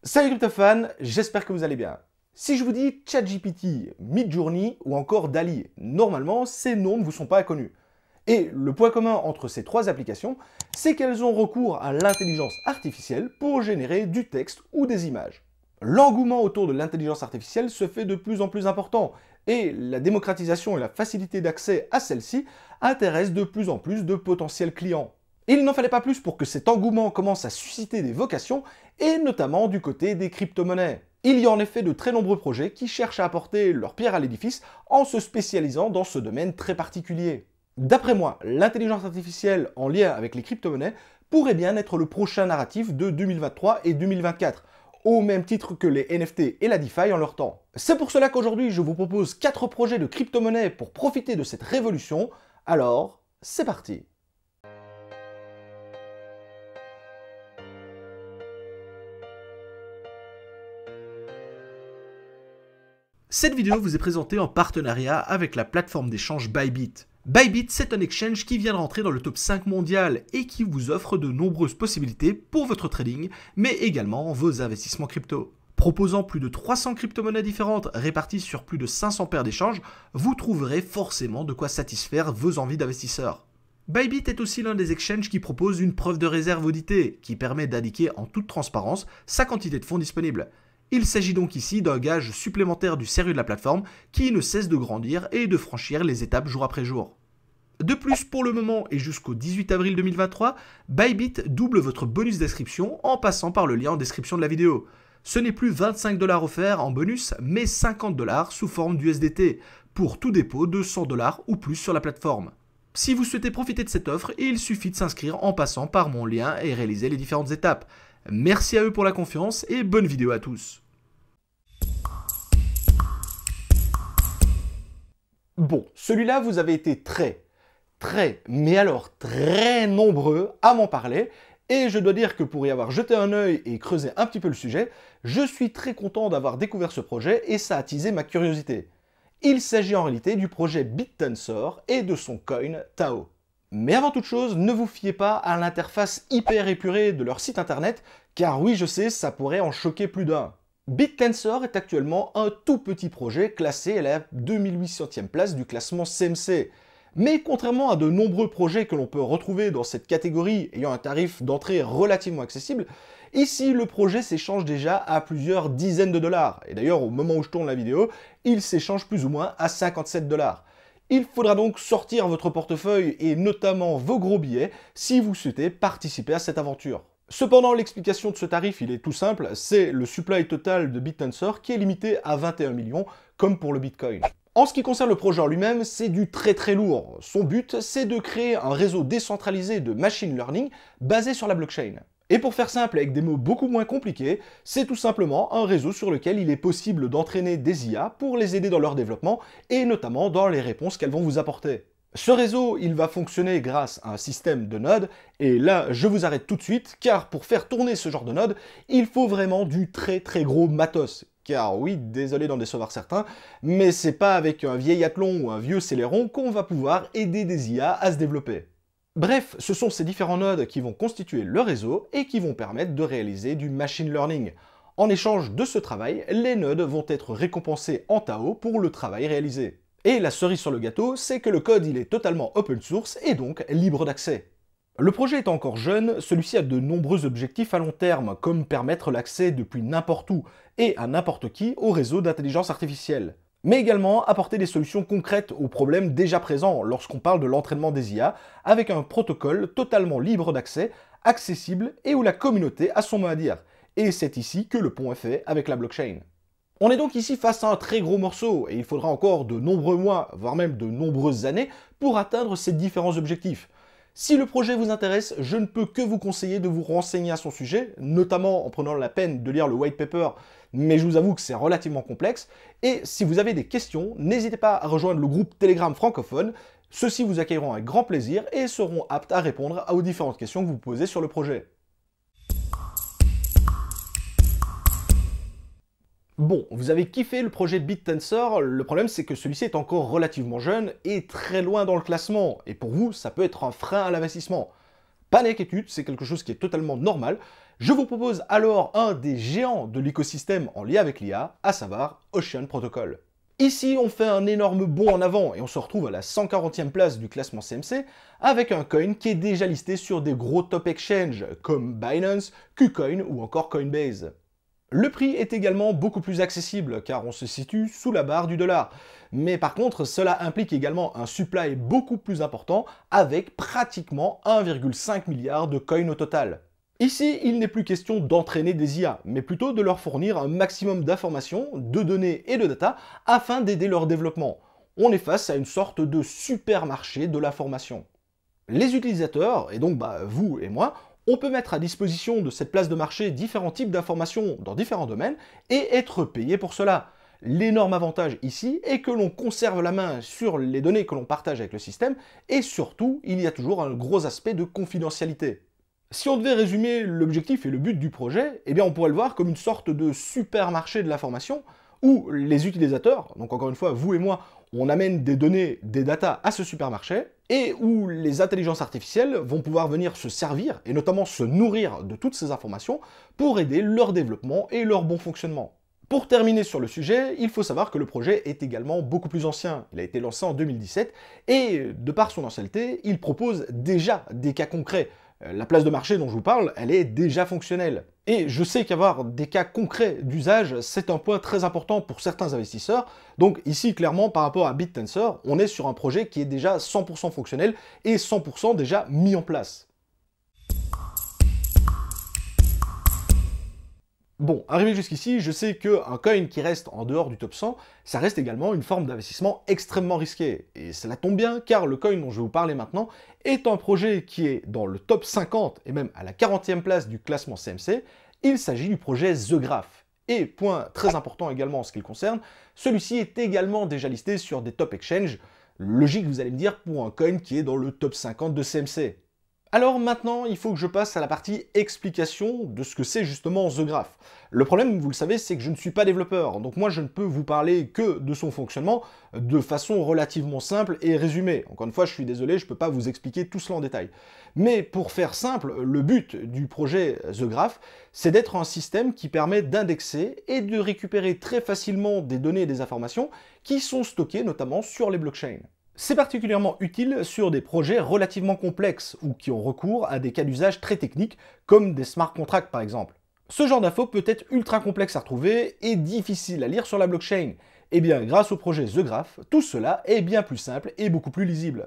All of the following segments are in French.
Salut crypto-fans, j'espère que vous allez bien. Si je vous dis ChatGPT, Midjourney ou encore DALL-E, normalement ces noms ne vous sont pas inconnus. Et le point commun entre ces trois applications, c'est qu'elles ont recours à l'intelligence artificielle pour générer du texte ou des images. L'engouement autour de l'intelligence artificielle se fait de plus en plus important, et la démocratisation et la facilité d'accès à celle-ci intéressent de plus en plus de potentiels clients. Il n'en fallait pas plus pour que cet engouement commence à susciter des vocations, et notamment du côté des crypto-monnaies. Il y a en effet de très nombreux projets qui cherchent à apporter leur pierre à l'édifice en se spécialisant dans ce domaine très particulier. D'après moi, l'intelligence artificielle en lien avec les crypto-monnaies pourrait bien être le prochain narratif de 2023 et 2024, au même titre que les NFT et la DeFi en leur temps. C'est pour cela qu'aujourd'hui je vous propose 4 projets de crypto-monnaies pour profiter de cette révolution, alors c'est parti. Cette vidéo vous est présentée en partenariat avec la plateforme d'échange Bybit. Bybit, c'est un exchange qui vient de rentrer dans le top 5 mondial et qui vous offre de nombreuses possibilités pour votre trading, mais également vos investissements crypto. Proposant plus de 300 crypto-monnaies différentes réparties sur plus de 500 paires d'échanges, vous trouverez forcément de quoi satisfaire vos envies d'investisseurs. Bybit est aussi l'un des exchanges qui propose une preuve de réserve auditée, qui permet d'indiquer en toute transparence sa quantité de fonds disponible. Il s'agit donc ici d'un gage supplémentaire du sérieux de la plateforme qui ne cesse de grandir et de franchir les étapes jour après jour. De plus, pour le moment et jusqu'au 18 avril 2023, Bybit double votre bonus d'inscription en passant par le lien en description de la vidéo. Ce n'est plus 25 $ offerts en bonus, mais 50 $ sous forme d'USDT, pour tout dépôt de 100 $ ou plus sur la plateforme. Si vous souhaitez profiter de cette offre, il suffit de s'inscrire en passant par mon lien et réaliser les différentes étapes. Merci à eux pour la confiance et bonne vidéo à tous. Bon, celui-là, vous avez été mais alors très nombreux à m'en parler, et je dois dire que pour y avoir jeté un œil et creuser un petit peu le sujet, je suis très content d'avoir découvert ce projet et ça a attisé ma curiosité. Il s'agit en réalité du projet BitTensor et de son coin Tao. Mais avant toute chose, ne vous fiez pas à l'interface hyper épurée de leur site internet, car oui, je sais, ça pourrait en choquer plus d'un. BitTensor est actuellement un tout petit projet classé à la 2800e place du classement CMC. Mais contrairement à de nombreux projets que l'on peut retrouver dans cette catégorie ayant un tarif d'entrée relativement accessible, ici le projet s'échange déjà à plusieurs dizaines de dollars. Et d'ailleurs au moment où je tourne la vidéo, il s'échange plus ou moins à 57 $. Il faudra donc sortir votre portefeuille et notamment vos gros billets si vous souhaitez participer à cette aventure. Cependant, l'explication de ce tarif, il est tout simple, c'est le supply total de BitTensor qui est limité à 21 millions, comme pour le Bitcoin. En ce qui concerne le projet en lui-même, c'est du très lourd. Son but, c'est de créer un réseau décentralisé de machine learning basé sur la blockchain. Et pour faire simple, avec des mots beaucoup moins compliqués, c'est tout simplement un réseau sur lequel il est possible d'entraîner des IA pour les aider dans leur développement, et notamment dans les réponses qu'elles vont vous apporter. Ce réseau, il va fonctionner grâce à un système de nodes, et là, je vous arrête tout de suite, car pour faire tourner ce genre de nodes, il faut vraiment du très gros matos. Car oui, désolé d'en décevoir certains, mais c'est pas avec un vieil athlon ou un vieux Celeron qu'on va pouvoir aider des IA à se développer. Bref, ce sont ces différents nodes qui vont constituer le réseau et qui vont permettre de réaliser du machine learning. En échange de ce travail, les nodes vont être récompensés en Tao pour le travail réalisé. Et la cerise sur le gâteau, c'est que le code il est totalement open source et donc libre d'accès. Le projet étant encore jeune, celui-ci a de nombreux objectifs à long terme, comme permettre l'accès depuis n'importe où et à n'importe qui au réseau d'intelligence artificielle. Mais également apporter des solutions concrètes aux problèmes déjà présents lorsqu'on parle de l'entraînement des IA, avec un protocole totalement libre d'accès, accessible et où la communauté a son mot à dire. Et c'est ici que le pont est fait avec la blockchain. On est donc ici face à un très gros morceau, et il faudra encore de nombreux mois, voire même de nombreuses années, pour atteindre ces différents objectifs. Si le projet vous intéresse, je ne peux que vous conseiller de vous renseigner à son sujet, notamment en prenant la peine de lire le white paper, mais je vous avoue que c'est relativement complexe, et si vous avez des questions, n'hésitez pas à rejoindre le groupe Telegram francophone, ceux-ci vous accueilleront avec grand plaisir et seront aptes à répondre aux différentes questions que vous posez sur le projet. Bon, vous avez kiffé le projet BitTensor, le problème c'est que celui-ci est encore relativement jeune et très loin dans le classement, et pour vous, ça peut être un frein à l'investissement. Pas d'inquiétude, c'est quelque chose qui est totalement normal. Je vous propose alors un des géants de l'écosystème en lien avec l'IA, à savoir Ocean Protocol. Ici, on fait un énorme bond en avant et on se retrouve à la 140e place du classement CMC avec un coin qui est déjà listé sur des gros top exchanges comme Binance, KuCoin ou encore Coinbase. Le prix est également beaucoup plus accessible car on se situe sous la barre du dollar. Mais par contre, cela implique également un supply beaucoup plus important avec pratiquement 1,5 milliard de coins au total. Ici, il n'est plus question d'entraîner des IA, mais plutôt de leur fournir un maximum d'informations, de données et de data afin d'aider leur développement. On est face à une sorte de supermarché de l'information. Les utilisateurs, et donc vous et moi, on peut mettre à disposition de cette place de marché différents types d'informations dans différents domaines et être payé pour cela. L'énorme avantage ici est que l'on conserve la main sur les données que l'on partage avec le système et surtout, il y a toujours un gros aspect de confidentialité. Si on devait résumer l'objectif et le but du projet, eh bien on pourrait le voir comme une sorte de supermarché de l'information où les utilisateurs, donc encore une fois vous et moi, on amène des données, des datas à ce supermarché et où les intelligences artificielles vont pouvoir venir se servir et notamment se nourrir de toutes ces informations pour aider leur développement et leur bon fonctionnement. Pour terminer sur le sujet, il faut savoir que le projet est également beaucoup plus ancien. Il a été lancé en 2017 et de par son ancienneté, il propose déjà des cas concrets. La place de marché dont je vous parle, elle est déjà fonctionnelle. Et je sais qu'avoir des cas concrets d'usage, c'est un point très important pour certains investisseurs. Donc ici, clairement, par rapport à BitTensor, on est sur un projet qui est déjà 100% fonctionnel et 100% déjà mis en place. Bon, arrivé jusqu'ici, je sais qu'un coin qui reste en dehors du top 100, ça reste également une forme d'investissement extrêmement risqué. Et cela tombe bien, car le coin dont je vais vous parler maintenant est un projet qui est dans le top 50 et même à la 40e place du classement CMC. Il s'agit du projet The Graph. Et point très important également en ce qui le concerne, celui-ci est également déjà listé sur des top exchanges. Logique, vous allez me dire, pour un coin qui est dans le top 50 de CMC. Alors maintenant, il faut que je passe à la partie explication de ce que c'est justement The Graph. Le problème, vous le savez, c'est que je ne suis pas développeur, donc moi je ne peux vous parler que de son fonctionnement de façon relativement simple et résumée. Encore une fois, je suis désolé, je ne peux pas vous expliquer tout cela en détail. Mais pour faire simple, le but du projet The Graph, c'est d'être un système qui permet d'indexer et de récupérer très facilement des données et des informations qui sont stockées notamment sur les blockchains. C'est particulièrement utile sur des projets relativement complexes ou qui ont recours à des cas d'usage très techniques comme des smart contracts par exemple. Ce genre d'info peut être ultra complexe à retrouver et difficile à lire sur la blockchain. Et bien grâce au projet The Graph, tout cela est bien plus simple et beaucoup plus lisible.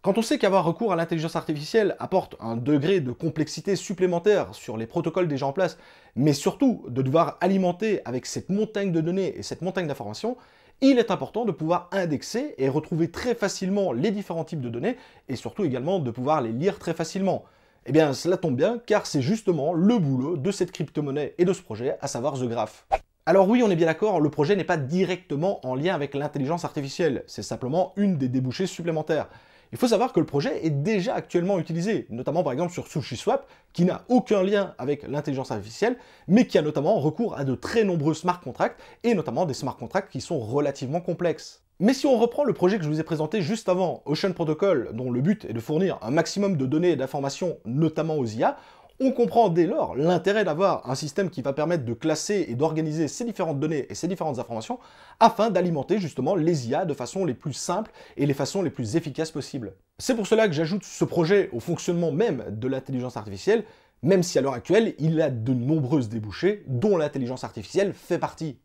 Quand on sait qu'avoir recours à l'intelligence artificielle apporte un degré de complexité supplémentaire sur les protocoles déjà en place, mais surtout de devoir alimenter avec cette montagne de données et cette montagne d'informations, il est important de pouvoir indexer et retrouver très facilement les différents types de données et surtout également de pouvoir les lire très facilement. Eh bien cela tombe bien car c'est justement le boulot de cette crypto-monnaie et de ce projet, à savoir The Graph. Alors oui, on est bien d'accord, le projet n'est pas directement en lien avec l'intelligence artificielle, c'est simplement une des débouchés supplémentaires. Il faut savoir que le projet est déjà actuellement utilisé, notamment par exemple sur SushiSwap, qui n'a aucun lien avec l'intelligence artificielle, mais qui a notamment recours à de très nombreux smart contracts, et notamment des smart contracts qui sont relativement complexes. Mais si on reprend le projet que je vous ai présenté juste avant, Ocean Protocol, dont le but est de fournir un maximum de données et d'informations, notamment aux IA, on comprend dès lors l'intérêt d'avoir un système qui va permettre de classer et d'organiser ces différentes données et ces différentes informations afin d'alimenter justement les IA de façon les plus simples et les façons les plus efficaces possibles. C'est pour cela que j'ajoute ce projet au fonctionnement même de l'intelligence artificielle, même si à l'heure actuelle, il a de nombreuses débouchés dont l'intelligence artificielle fait partie.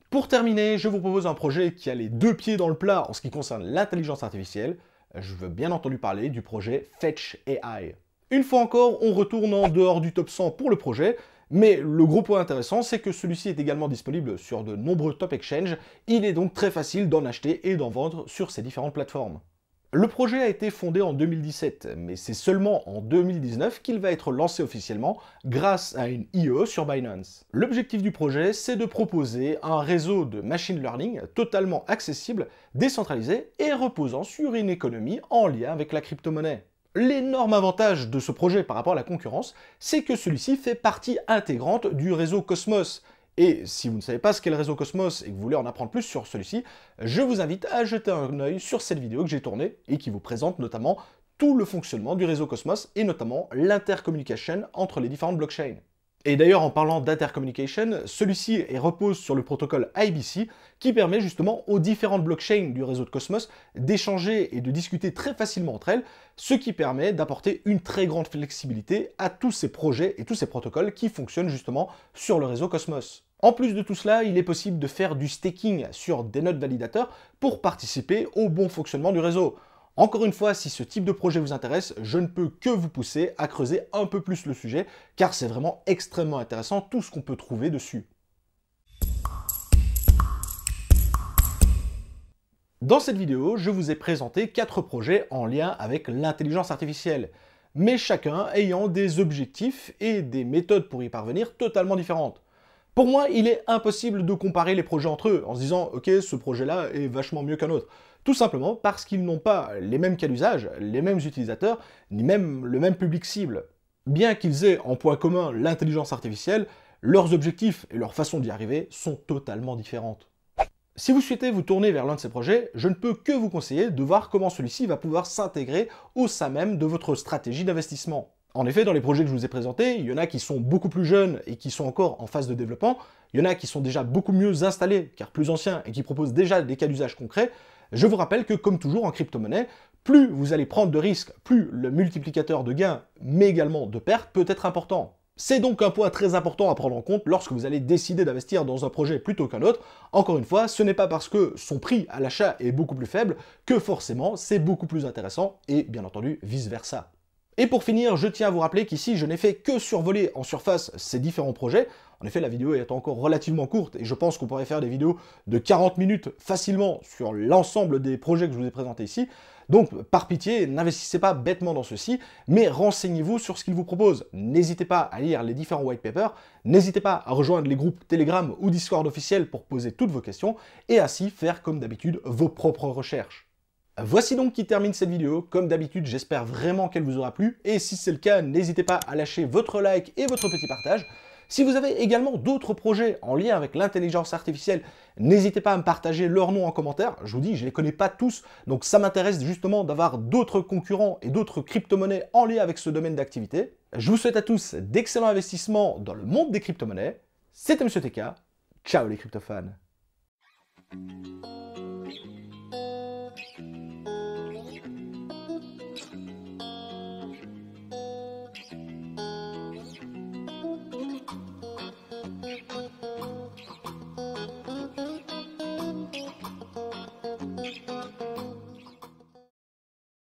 Pour terminer, je vous propose un projet qui a les deux pieds dans le plat en ce qui concerne l'intelligence artificielle. Je veux bien entendu parler du projet Fetch AI. Une fois encore, on retourne en dehors du top 100 pour le projet, mais le gros point intéressant, c'est que celui-ci est également disponible sur de nombreux top exchanges. Il est donc très facile d'en acheter et d'en vendre sur ces différentes plateformes. Le projet a été fondé en 2017, mais c'est seulement en 2019 qu'il va être lancé officiellement grâce à une IE sur Binance. L'objectif du projet, c'est de proposer un réseau de machine learning totalement accessible, décentralisé et reposant sur une économie en lien avec la crypto-monnaie. L'énorme avantage de ce projet par rapport à la concurrence, c'est que celui-ci fait partie intégrante du réseau Cosmos. Et si vous ne savez pas ce qu'est le réseau Cosmos et que vous voulez en apprendre plus sur celui-ci, je vous invite à jeter un œil sur cette vidéo que j'ai tournée et qui vous présente notamment tout le fonctionnement du réseau Cosmos et notamment l'intercommunication entre les différentes blockchains. Et d'ailleurs, en parlant d'intercommunication, celui-ci repose sur le protocole IBC qui permet justement aux différentes blockchains du réseau de Cosmos d'échanger et de discuter très facilement entre elles, ce qui permet d'apporter une très grande flexibilité à tous ces projets et tous ces protocoles qui fonctionnent justement sur le réseau Cosmos. En plus de tout cela, il est possible de faire du staking sur des nodes validateurs pour participer au bon fonctionnement du réseau. Encore une fois, si ce type de projet vous intéresse, je ne peux que vous pousser à creuser un peu plus le sujet, car c'est vraiment extrêmement intéressant tout ce qu'on peut trouver dessus. Dans cette vidéo, je vous ai présenté 4 projets en lien avec l'intelligence artificielle, mais chacun ayant des objectifs et des méthodes pour y parvenir totalement différentes. Pour moi, il est impossible de comparer les projets entre eux en se disant « Ok, ce projet-là est vachement mieux qu'un autre ». Tout simplement parce qu'ils n'ont pas les mêmes cas d'usage, les mêmes utilisateurs, ni même le même public cible. Bien qu'ils aient en point commun l'intelligence artificielle, leurs objectifs et leur façon d'y arriver sont totalement différentes. Si vous souhaitez vous tourner vers l'un de ces projets, je ne peux que vous conseiller de voir comment celui-ci va pouvoir s'intégrer au sein même de votre stratégie d'investissement. En effet, dans les projets que je vous ai présentés, il y en a qui sont beaucoup plus jeunes et qui sont encore en phase de développement, il y en a qui sont déjà beaucoup mieux installés, car plus anciens et qui proposent déjà des cas d'usage concrets. Je vous rappelle que, comme toujours en crypto-monnaie, plus vous allez prendre de risques, plus le multiplicateur de gains, mais également de pertes, peut être important. C'est donc un point très important à prendre en compte lorsque vous allez décider d'investir dans un projet plutôt qu'un autre. Encore une fois, ce n'est pas parce que son prix à l'achat est beaucoup plus faible que forcément c'est beaucoup plus intéressant et bien entendu vice-versa. Et pour finir, je tiens à vous rappeler qu'ici, je n'ai fait que survoler en surface ces différents projets. En effet, la vidéo est encore relativement courte et je pense qu'on pourrait faire des vidéos de 40 minutes facilement sur l'ensemble des projets que je vous ai présentés ici. Donc, par pitié, n'investissez pas bêtement dans ceci, mais renseignez-vous sur ce qu'ils vous proposent. N'hésitez pas à lire les différents white papers, n'hésitez pas à rejoindre les groupes Telegram ou Discord officiels pour poser toutes vos questions et ainsi faire, comme d'habitude, vos propres recherches. Voici donc qui termine cette vidéo. Comme d'habitude, j'espère vraiment qu'elle vous aura plu. Et si c'est le cas, n'hésitez pas à lâcher votre like et votre petit partage. Si vous avez également d'autres projets en lien avec l'intelligence artificielle, n'hésitez pas à me partager leurs noms en commentaire. Je vous dis, je ne les connais pas tous, donc ça m'intéresse justement d'avoir d'autres concurrents et d'autres crypto-monnaies en lien avec ce domaine d'activité. Je vous souhaite à tous d'excellents investissements dans le monde des crypto-monnaies. C'était Monsieur TK. Ciao les crypto-fans.